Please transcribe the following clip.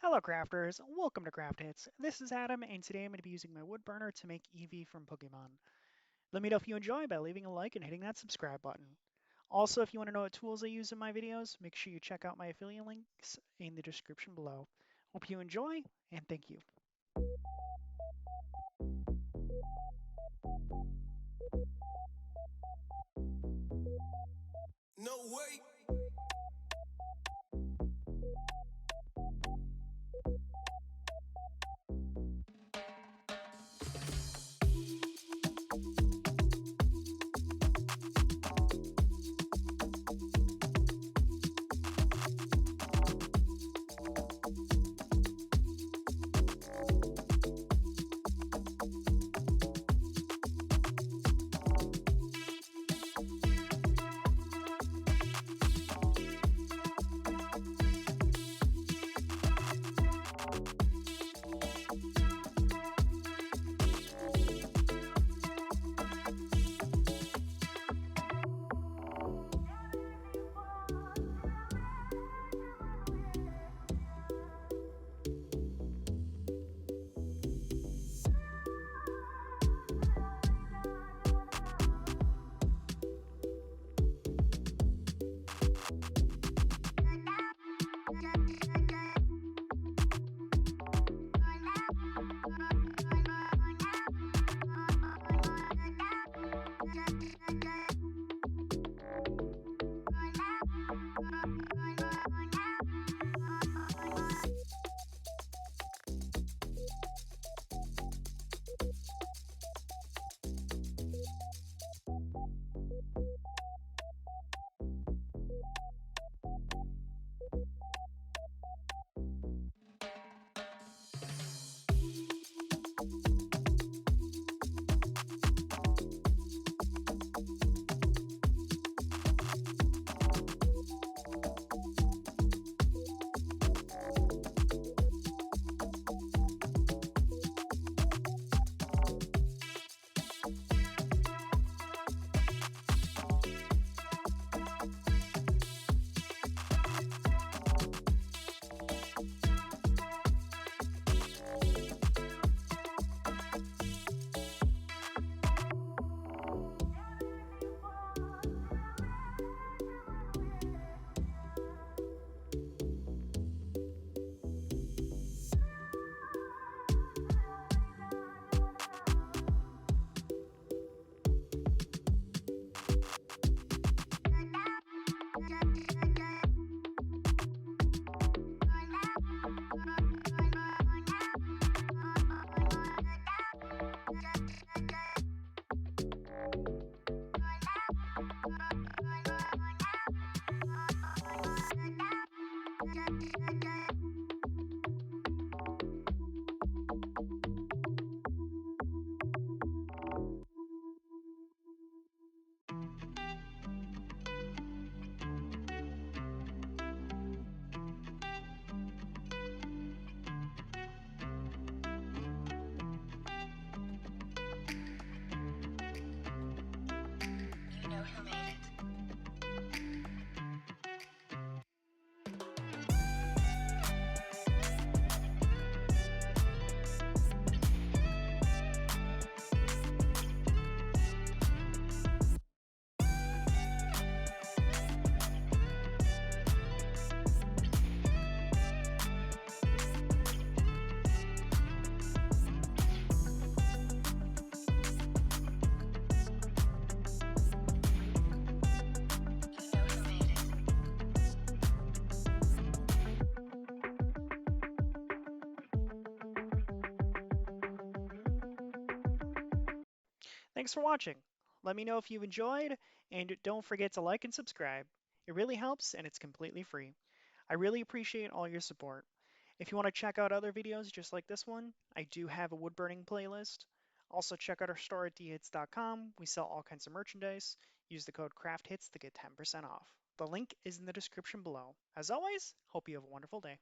Hello crafters, welcome to Craft Hits. This is Adam, and today I'm going to be using my wood burner to make Eevee from Pokémon. Let me know if you enjoy by leaving a like and hitting that subscribe button. Also, if you want to know what tools I use in my videos, make sure you check out my affiliate links in the description below. Hope you enjoy, and thank you. No way. You know who made it. You know who made it. Thanks for watching. Let me know if you enjoyed, and don't forget to like and subscribe. It really helps, and it's completely free. I really appreciate all your support. If you want to check out other videos just like this one, I do have a wood burning playlist. Also, check out our store at dhits.com. We sell all kinds of merchandise. Use the code CRAFTHITS to get 10% off. The link is in the description below. As always, hope you have a wonderful day.